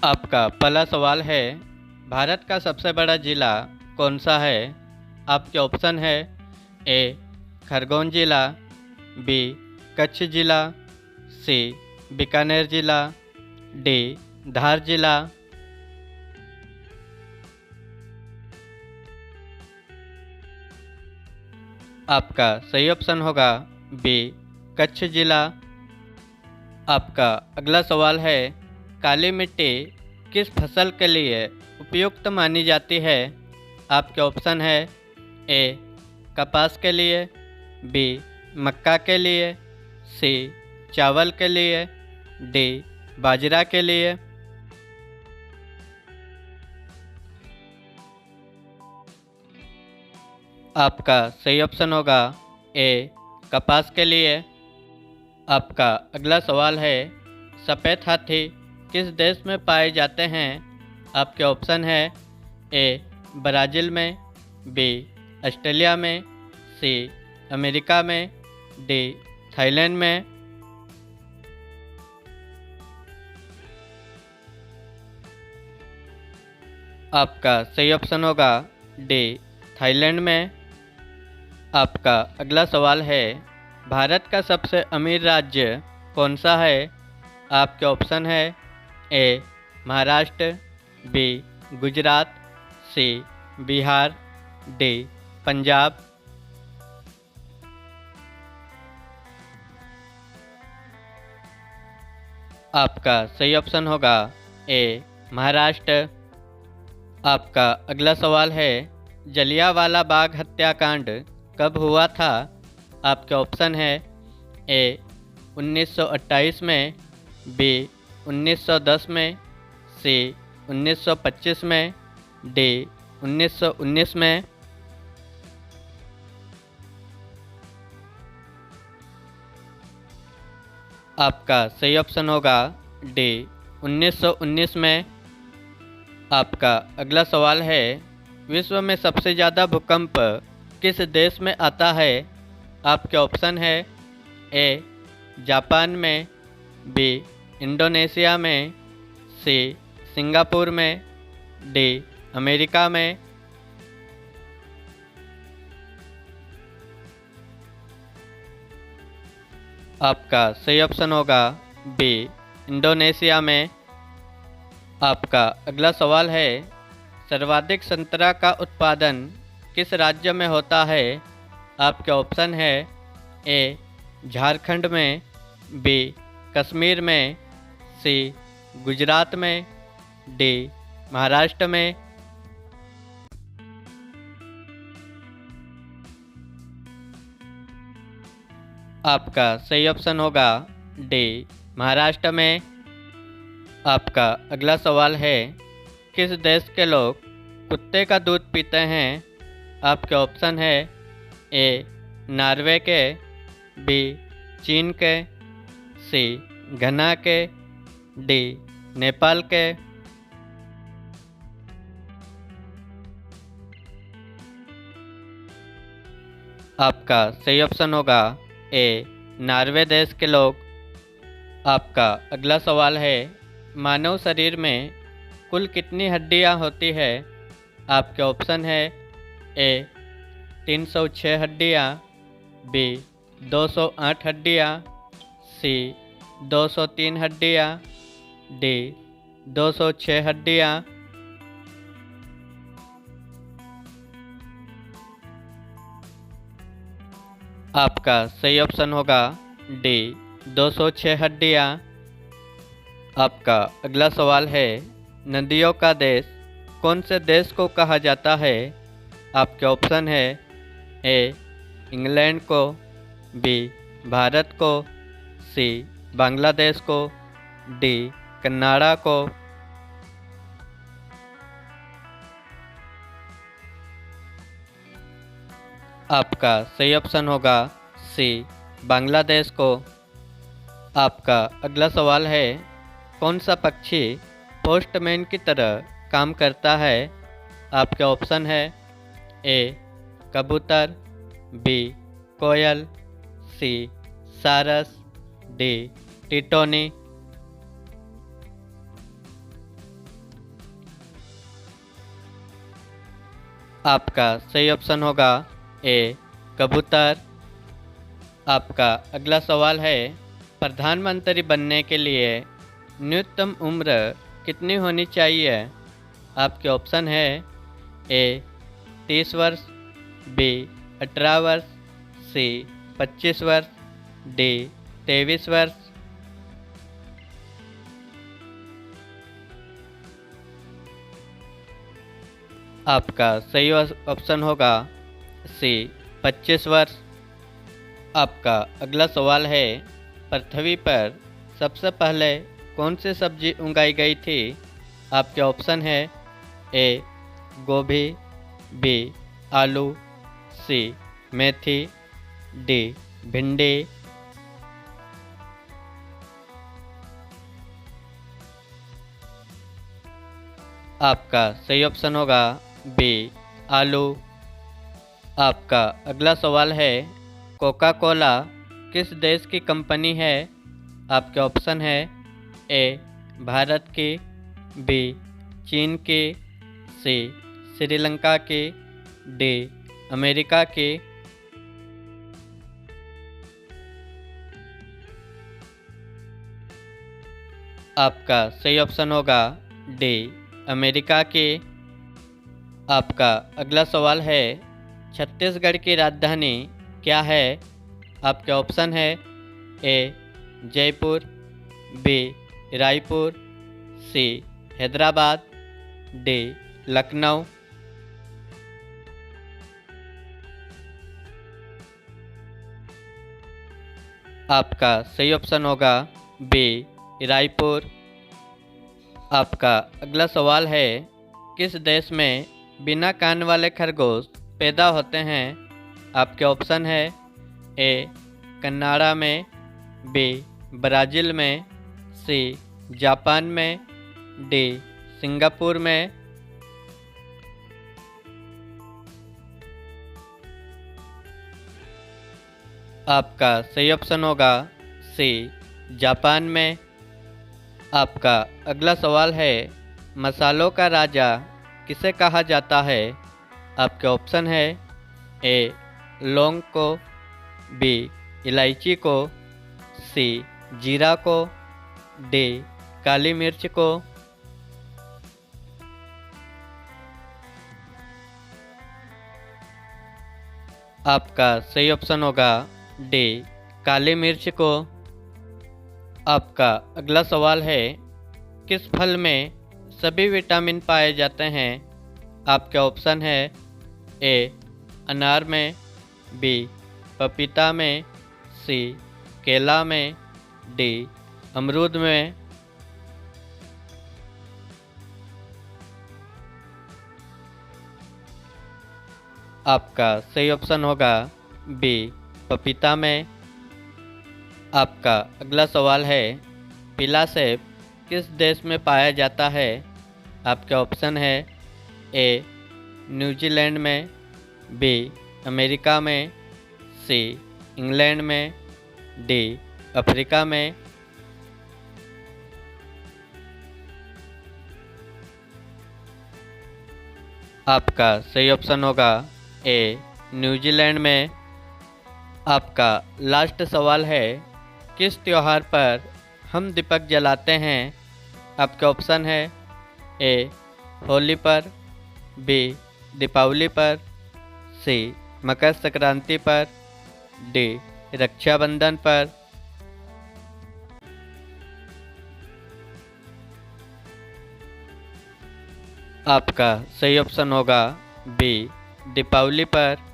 आपका पहला सवाल है, भारत का सबसे बड़ा जिला कौन सा है? आपके ऑप्शन है ए खरगोन जिला, बी कच्छ जिला, सी बीकानेर जिला, डी धार जिला। आपका सही ऑप्शन होगा बी कच्छ जिला। आपका अगला सवाल है, काली मिट्टी किस फसल के लिए उपयुक्त मानी जाती है? आपके ऑप्शन है ए कपास के लिए, बी मक्का के लिए, सी चावल के लिए, डी बाजरा के लिए। आपका सही ऑप्शन होगा ए कपास के लिए। आपका अगला सवाल है, सफ़ेद हाथी किस देश में पाए जाते हैं? आपके ऑप्शन है ए ब्राज़ील में, बी ऑस्ट्रेलिया में, सी अमेरिका में, डी थाईलैंड में। आपका सही ऑप्शन होगा डी थाईलैंड में। आपका अगला सवाल है, भारत का सबसे अमीर राज्य कौन सा है? आपके ऑप्शन है ए महाराष्ट्र, बी गुजरात, सी बिहार, डी पंजाब। आपका सही ऑप्शन होगा ए महाराष्ट्र। आपका अगला सवाल है, जलियांवाला बाग हत्याकांड कब हुआ था? आपके ऑप्शन है ए 1928 में, बी 1910 में, सी 1925 में, डी 1919 में। आपका सही ऑप्शन होगा डी 1919 में। आपका अगला सवाल है, विश्व में सबसे ज़्यादा भूकंप किस देश में आता है? आपके ऑप्शन है ए जापान में, बी इंडोनेशिया में, सी सिंगापुर में, डी अमेरिका में। आपका सही ऑप्शन होगा बी इंडोनेशिया में। आपका अगला सवाल है, सर्वाधिक संतरा का उत्पादन किस राज्य में होता है? आपके ऑप्शन है ए झारखंड में, बी कश्मीर में, सी गुजरात में, डी महाराष्ट्र में। आपका सही ऑप्शन होगा डी महाराष्ट्र में। आपका अगला सवाल है, किस देश के लोग कुत्ते का दूध पीते हैं? आपके ऑप्शन है ए नॉर्वे के, बी चीन के, सी घना के, डी नेपाल के। आपका सही ऑप्शन होगा ए नॉर्वे देश के लोग। आपका अगला सवाल है, मानव शरीर में कुल कितनी हड्डियां होती है? आपके ऑप्शन है ए 306 हड्डियां, बी 208 हड्डियां, सी 203 हड्डियां, डी 206 हड्डियां। आपका सही ऑप्शन होगा डी 206 हड्डियां। आपका अगला सवाल है, नदियों का देश कौन से देश को कहा जाता है? आपके ऑप्शन है ए इंग्लैंड को, बी भारत को, सी बांग्लादेश को, डी कनाडा को। आपका सही ऑप्शन होगा सी बांग्लादेश को। आपका अगला सवाल है, कौन सा पक्षी पोस्टमैन की तरह काम करता है? आपके ऑप्शन है ए कबूतर, बी कोयल, सी सारस, डी टिटोनी। आपका सही ऑप्शन होगा ए कबूतर। आपका अगला सवाल है, प्रधानमंत्री बनने के लिए न्यूनतम उम्र कितनी होनी चाहिए? आपके ऑप्शन है ए 30 वर्ष, बी 18 वर्ष, सी 25 वर्ष, डी 23 वर्ष। आपका सही ऑप्शन होगा सी 25 वर्ष। आपका अगला सवाल है, पृथ्वी पर सबसे पहले कौन सी सब्जी उगाई गई थी? आपके ऑप्शन है ए गोभी, बी आलू, सी मेथी, डी भिंडी। आपका सही ऑप्शन होगा बी आलू। आपका अगला सवाल है, कोका कोला किस देश की कंपनी है? आपके ऑप्शन है ए भारत की, बी चीन की, सी श्रीलंका की, डी अमेरिका की। आपका सही ऑप्शन होगा डी अमेरिका की। आपका अगला सवाल है, छत्तीसगढ़ की राजधानी क्या है? आपके ऑप्शन है ए जयपुर, बी रायपुर, सी हैदराबाद, डी लखनऊ। आपका सही ऑप्शन होगा बी रायपुर। आपका अगला सवाल है, किस देश में बिना कान वाले खरगोश पैदा होते हैं? आपके ऑप्शन है ए कनाडा में, बी ब्राज़ील में, सी जापान में, डी सिंगापुर में। आपका सही ऑप्शन होगा सी जापान में। आपका अगला सवाल है, मसालों का राजा किसे कहा जाता है? आपके ऑप्शन है ए लौंग को, बी इलायची को, सी जीरा को, डी काली मिर्च को। आपका सही ऑप्शन होगा डी काली मिर्च को। आपका अगला सवाल है, किस फल में सभी विटामिन पाए जाते हैं? आपके ऑप्शन है ए अनार में, बी पपीता में, सी केला में, डी अमरूद में। आपका सही ऑप्शन होगा बी पपीता में। आपका अगला सवाल है, पीला सेब किस देश में पाया जाता है? आपके ऑप्शन है ए न्यूजीलैंड में, बी अमेरिका में, सी इंग्लैंड में, डी अफ्रीका में। आपका सही ऑप्शन होगा ए न्यूजीलैंड में। आपका लास्ट सवाल है, किस त्योहार पर हम दीपक जलाते हैं? आपके ऑप्शन है ए होली पर, बी दीपावली पर, सी मकर संक्रांति पर, डी रक्षाबंधन पर। आपका सही ऑप्शन होगा बी दीपावली पर।